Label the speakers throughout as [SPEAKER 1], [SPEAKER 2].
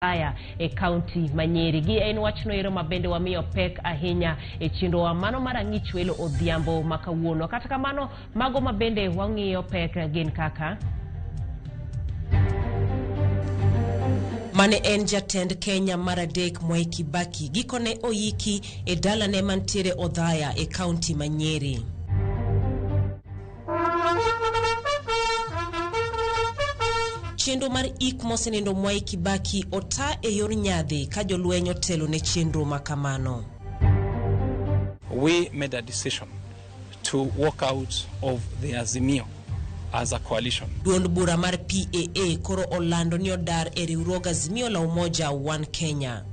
[SPEAKER 1] aya e county Manyeri gi en wachno ero mabende wamiyo pek ahinya e chindo wa mano marang'ich welo odhiambo makawuono. Kata kamano mago mabende wang'iyo pek gin kaka mane en jatend Kenya maradek Mwai Kibaki gikone oyiki e dalane mantiere Odhaya e county Manyeri. Chenro mar ik mosenindo Mwai Kibaki ota e yor nyadhi ka jolweny otelo ne chenro makamano.
[SPEAKER 2] We made a decision to walk out of the Azimio as a coalition.
[SPEAKER 1] Duond bura mar PAA koro olando ni odar e riwruog Azimio la Umoja One Kenya.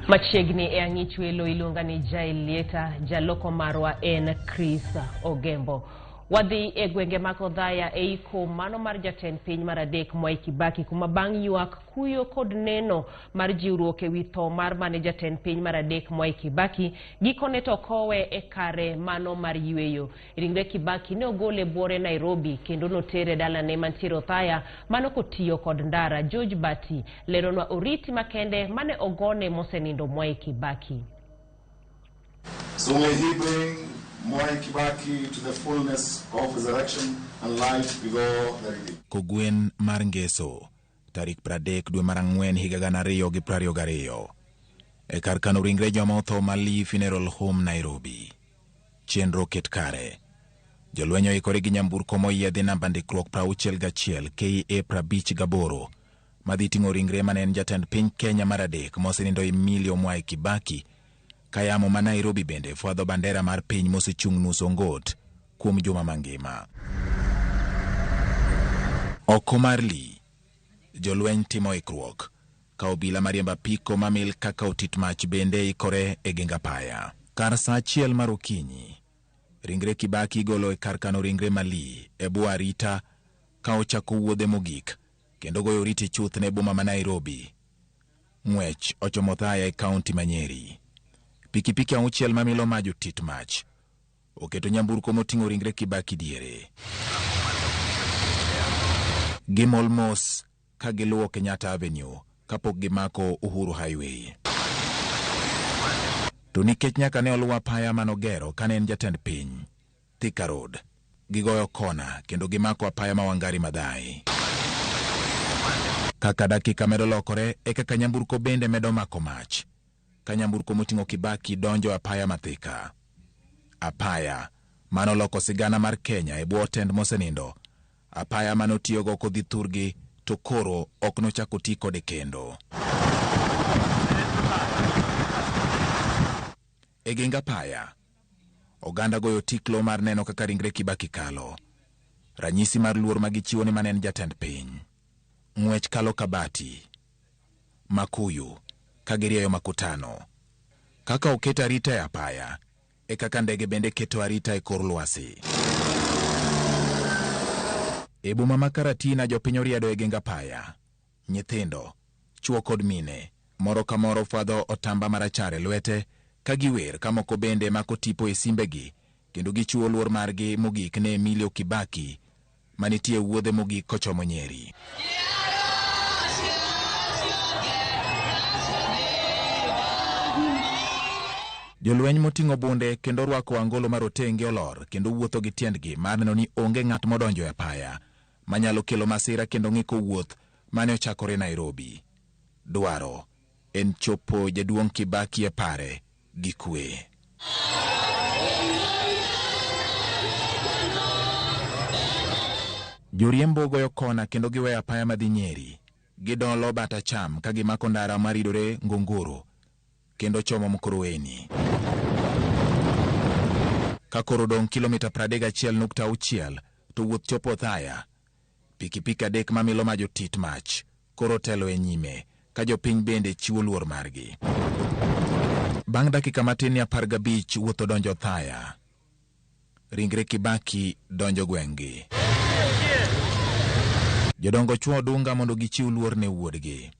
[SPEAKER 1] Machiegni e ang'ich welo iluonga ni Jailieta, jaloko marwa en Chris Ogembo. Wadhi e gwenge mag Odhaya e iko mano mar jatend piny maradek Mwai Kibaki kuma bang' ywak kuyo kod neno mar jiwruok e wi tho mar mane jatend piny maradek Mwai Kibaki gikone to kowe e kare mano mar yweyo. Ringre Kibaki ne ogole bore Nairobi kendo notere dalane mantiere Odhaya mano kotiyo kod ndara. George Bati leronwa oriti makende mane ogone mosenindo Mwai Kibaki.
[SPEAKER 3] So may he bring Mwai Kibaki to the fullness of resurrection and life before the redeemed.
[SPEAKER 4] Kogwen mar Ngeso, tarik 30 dwe mar Ang'wen higa 2022. E kar kano ringre joma otho Mali Funeral Home Nairobi. Chenro ket kare. Jolwenyo ikore gi nyamburko moyiedhi namba ndikruok 61 KA 58 madhi ting'o ringre manen jatend piny Kenya maradek mosenindo Emilio Mwai Kibaki. Kayamo ma Nairobi bende fwadho bandera mar piny mosechung' nus ongot kuom juma mangima. Oko mar li, jolweny timo ikruok, ka obila mariemba piko mamil kaka otit mach bende ikore e genga paya. Kar sa achiel mar okinyi, ringre Kibaki golo e kar kano ringre Mali e bwo arita ka ochako wuodhe mogik kendo goyo oriti chuth ne boma ma Nairobi. Ng'wech ochomo Odhaya e county Manyeri. Pikipiki auchiel mamilo maj otit mach oketo nyamburko moting'o ringre Kibaki diere. Gimol mos ka giluwo Kenyatta Avenue kapok gimako Uhuru Highway. To nikech nyaka ne oluwa paya manogero kane en jatend piny Thika Road, gigoyo kona kendo gimako apaya ma Wangari Maathai. Kaka dakika medo lokore e kaka nyamburko bende medo mako mach. Kanyamburko moting'o Kibaki donjo apaya mathika. Apaya manoloko sigana mar Kenya e bwo tend mosenindo. Apaya manotiyogo kodhi thurgi to koro ok nochako ti kode kendo. E genga apaya, oganda goyo tiklo mar neno kaka ringre Kibaki kalo. Ranyisi mar luor magichiwo ni manen jatend piny. Ng'wech kalo Kabati, Makuyu, kagirieyo makutano. Kaka oketa arita e apaya, e kaka ndege bende keto arita e kor lwasi. E boma ma Karatina jopiny oriedo e genga apaya. Nyithindo, chuo kod mine, moro ka moro fwadho otamba marachar e lwete, ka giwer ka moko bende mako tipo e simbegi, kendo gichuo luor margi mogik ne Emilio Kibaki, manitie wuodhe mogik kochomo Nyeri. Jolweny moting'o bunde kendo rwako angolo marotenge olor kendo wuotho gi tiendgi mar neno ni onge ng'at modonjo e apaya manyalo kelo masira kendo ng'iko wuoth mane ochakore Nairobi. Dwaro en chopo jaduong' Kibaki e pare gi kwe. Joriembo goyo kona kendo giweyo apaya madhi Nyeri. Gidolo bata cham ka gimako ndara maridore Ngongoro kendo chomo Mkoroweni. Ka koro dong kilomita 31.6 to wuoth chopo Odhaya. Pikipiki adek mamilo maj otit mach koro telo e nyime ka jopiny bende chiwo luor margi. bang' dakika matin 15 wuotho donjo thaya. Ringre Kibaki donjo gweng'gi. Jodongo chwo dunga mondo gichiw luor ne wuodgi.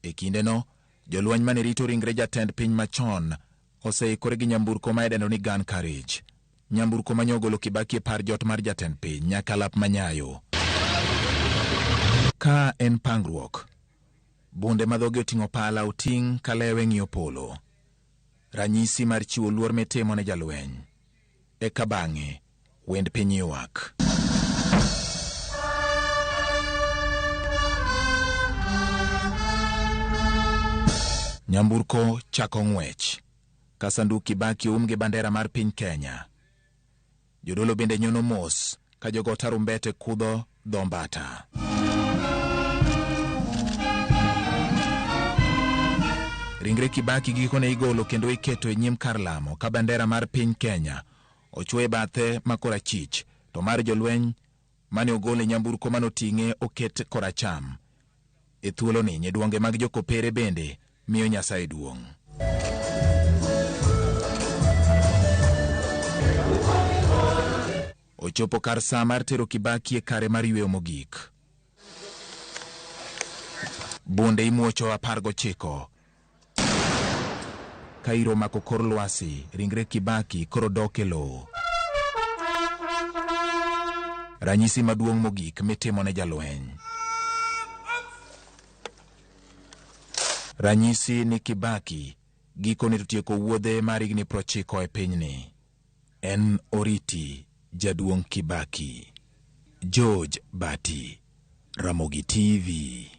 [SPEAKER 4] E kindeno, jolweny mane rito ringre jatend piny machon oseikore gi nyamburko ma idendo ni gun carriage. Nyamburko manyogolo Kibaki e par jot mar jatend piny nyaka lap manyayo. Ka en pangruok, bunde madhoge oting'o pala oting' kalewe ng'iyo polo. Ranyisi mar chiwo luor mitimo ne jalweny. Eka bang'e, wend piny ywak. Nyamburko chako ng'wech. Ka sanduk Kibaki gi bandera mar piny Kenya. Jodolo bende nyono mos ka jogo tarumbete kudho dhombata. Ringre Kibaki gikone igolo kendo iketo e nyim kar lamo ka bandera mar piny Kenya ochwe bathe ma korachich, to mar jolweny mane ogole nyamburko manoting'e oket koracham. E thuolo ni nyiduonge mag jokopere bende miyo Nyasaye duong'. Ochopo kar sa mar tero Kibaki e kare mar yweyo mogik. Bunde imuocho 19. Ka iro mako kor lwasi, ringre Kibaki koro dok e lowo. Ranyisi maduong' mogik mitimo ne jalweny. Ranyisi ni Kibaki gikone tieko wuodhe mar higni 90 e pinyni. En oriti jaduong' Kibaki. George Bati, Ramogi TV.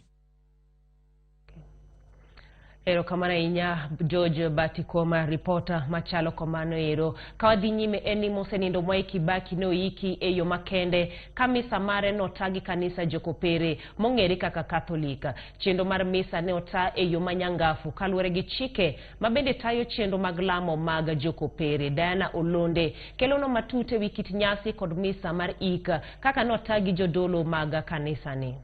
[SPEAKER 1] Ero kamana inya George Bati koma reporter machalo komano ero. Kawadhi nyime eni mosenindo Mwai Kibaki no iki eyo makende kamisa mare no tagi kanisa jokopere mong'ere kaka Katolika. Chendo mar misa ne ota eyo manyangafu kaluwore gi chike mabende tayo chendo mag lamo mag jokopere. Diana Olonde kelono matute wikit nyasi kod misa mar ika kaka no tagi jodolo mag kanisa ni.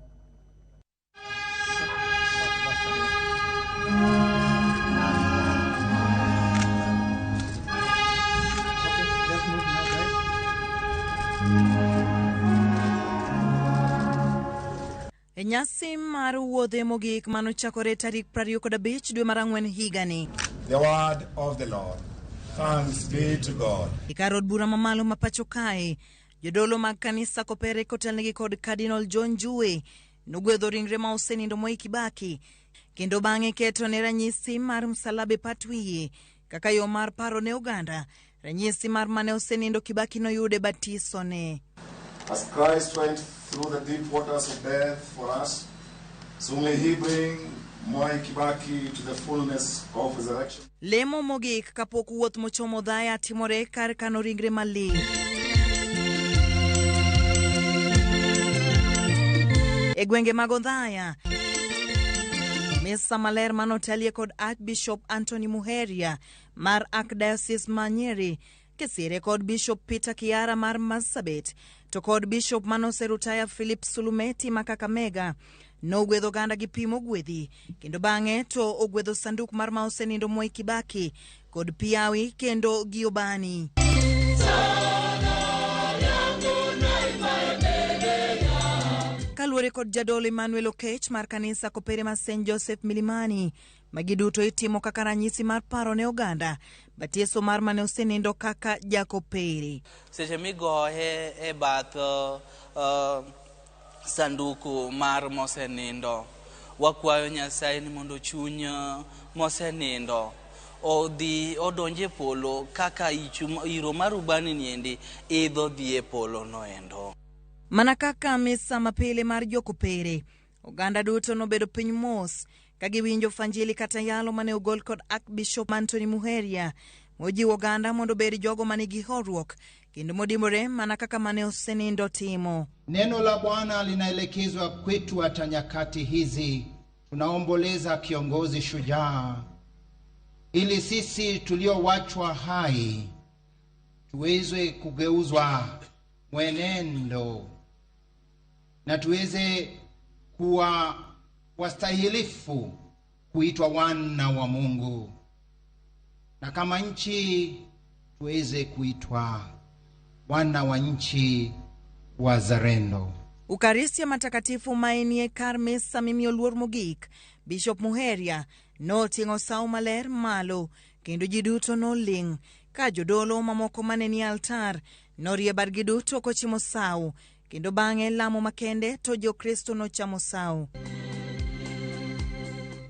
[SPEAKER 5] Nyasi mar wuodhe mogik manochakore tarik 25 dwe mar Ang'wen higani.
[SPEAKER 3] The word of the Lord. Thanks be to God.
[SPEAKER 5] Ikarod bura mamalo mapacho kae, jodolo mag kanisa kopere kotelnegi kod Cardinal John Jue nogwedho ringre ma osenindo Mwai Kibaki kendo bang'e keto ne ranyisi mar msalabe patwiye kaka yo mar paro ne oganda. Ranyisi mar mane osenindo Kibaki no yude batiso ne.
[SPEAKER 3] As Christ went through the deep waters of death for us, so may he bring Mwai Kibaki to the fullness of resurrection.
[SPEAKER 5] Lemo mogik kapok wuoth mochomo dhaya timore kar kano ringre mali. E gwenge mag Odhaya, misa maler manotelie kod Archbishop Anthony Muheria mar Archdiocese ma Nyeri, kesire kod Bishop Peter Kiara mar Marsabit, to kod Bishop manoserutaya Philip Sulumeti ma Kakamega, no ogwedho ganda gi pimo gwedhi, kendo bang'e to ogwedho sanduk mar ma osenindo Mwai Kibaki kod piawi kendo giobani. Kaluwore kod jadolo Emmanuel Okech mar kanisa kopere ma St. Joseph Milimani, magiduto itimo kaka ranyisi mar paro ne oganda batiso mar mane osenindo kaka jakopere.
[SPEAKER 6] Seche migohe e bath sanduku mar mosenindo, wakwayo Nyasaye ni mondo chuny mosenindo odhi odonje polo kaka iro mar ubani niendi idho dhi e polo noendo.
[SPEAKER 5] Mana kaka misa mapile mar jokopere, oganda duto nobedo piny mos kagiwinjo fanjili kata yalo mane ogol kod Archbishop Anthony Muheria mojiwo oganda mondo bed jogo manigi horuok kendo modimbore mana kaka mane osenindo timo.
[SPEAKER 7] Neno la Bwana linaelekezwa kwetu hata nyakati hizi. Tunaomboleza kiongozi shujaa ili sisi tuliowachwa hai tuweze kugeuzwa mwenendo na tuweze kuwa wastahilifu kuitwa wana wa Mungu. na kama nchi tuweze kuitwa wana wa nchi wazalendo.
[SPEAKER 5] Ukaristia matakatifu mainie Karmes Samimio Luor Mogik, Bishop Muheria, no tingo sao maler malo, kendo jiduto no ling, ka jodolo mamoko maneni altar, no riebar giduto kochimo sao, kendo bang'e lamo makende to jo Kristo no chamo sao.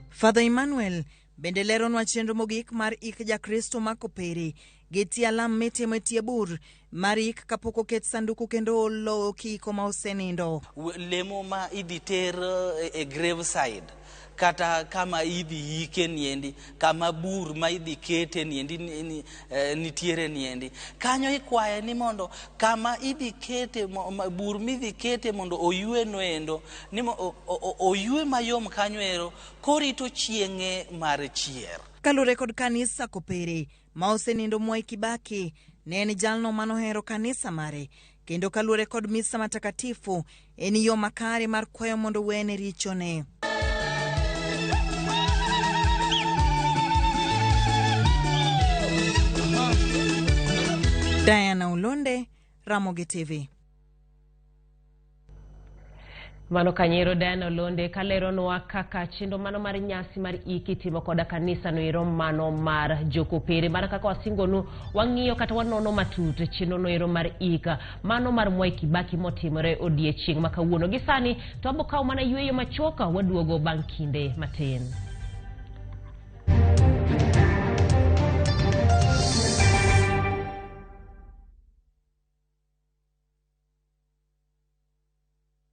[SPEAKER 5] Father Emmanuel bende leronwa chenro mogik mar ik ja Kristo makopere, geti alam mitimo e tie bur mar ik kapok oket sanduku kendo lo kiko ma osenindo.
[SPEAKER 6] Lemo ma idhi ter e grave side, kata kama idhi ike niendi, kama bur ma idhi kete niendi nitiere niendi. Kanyo ikwaye ni mondo kama idhi kete, bur midhi kete mondo oyue noendo, ni oyue mayom kanyo ero, korito chieng'e mar chier.
[SPEAKER 5] Kalure kod kanisa kopere, ma osenindo Mwai Kibaki, ne en jalno manohero kanisa mare, kendo kalure kod misa matakatifu, en yo makare mar kwayo mondo wene richone. Diana Ulonde, Ramogi TV.
[SPEAKER 1] Mano kanyero Diana Ulonde kalero noa kaka chindo mano mar nyasi mar iki timo koda kanisa no ero mano mar jokopere mar kaka wasingonu wang'iyo kata wanono matut chindo no ero mar ika mano mar Mwai Kibaki motimore odiechieng' makawuono gisani to abokaw mana yweyo machoka waduogo bang' kinde matin.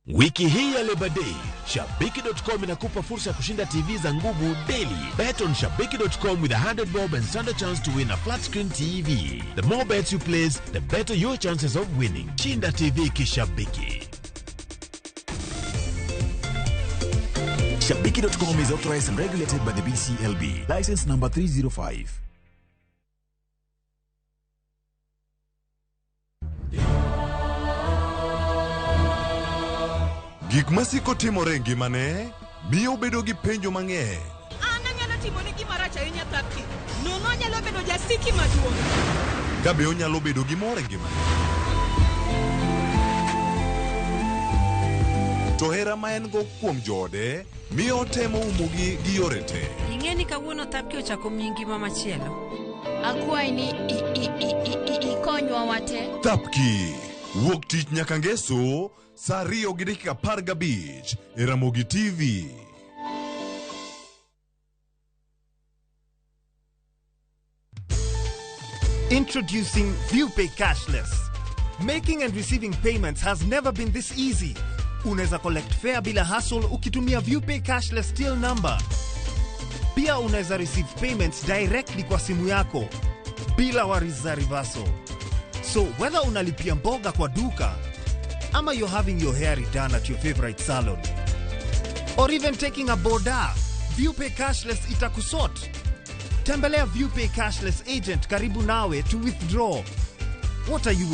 [SPEAKER 8] Wiki hii ya Labor Day, Shabiki.com inakupa fursa ya kushinda TV za nguvu daily. Bet on Shabiki.com with 100 bob and stand a chance to win a flat screen TV. The more bets you place, the better your chances of winning. Shinda TV kishabiki.
[SPEAKER 4] Shabiki.com is authorized and regulated by the BCLB. License number 305.
[SPEAKER 9] Gik masiko timore ngimane miyo bedo gi penjo mang'eny.
[SPEAKER 10] Anyalo timo ni gima rach ahinya Tapki. Nono nyalo bedo jasiki maduong'.
[SPEAKER 9] Kabe onyalo bedo gi mor e ngimane. To hera ma en go kuom jode miyo temo umogi gi yore te.
[SPEAKER 10] Ing'e ni kawuono Tapki ochako miyi ngima machielo.
[SPEAKER 11] Akwai ni ikonywa wate.
[SPEAKER 9] Tapki wuok tich nyaka ngeso saa 2:15 e Ramogi TV.
[SPEAKER 12] Introducing ViewPay Cashless. Making and receiving payments has never been this easy. Unaweza collect fare bila hassle ukitumia ViewPay Cashless till number. Pia unaweza receive payments directly kwa simu yako bila worries za reversal. So whether unalipia mboga kwa duka, ama you're having your hair redone at your favorite salon, or even taking a boda, ViewPay Cashless itakusort. Tembelea ViewPay Cashless agent karibu nawe to withdraw. What are you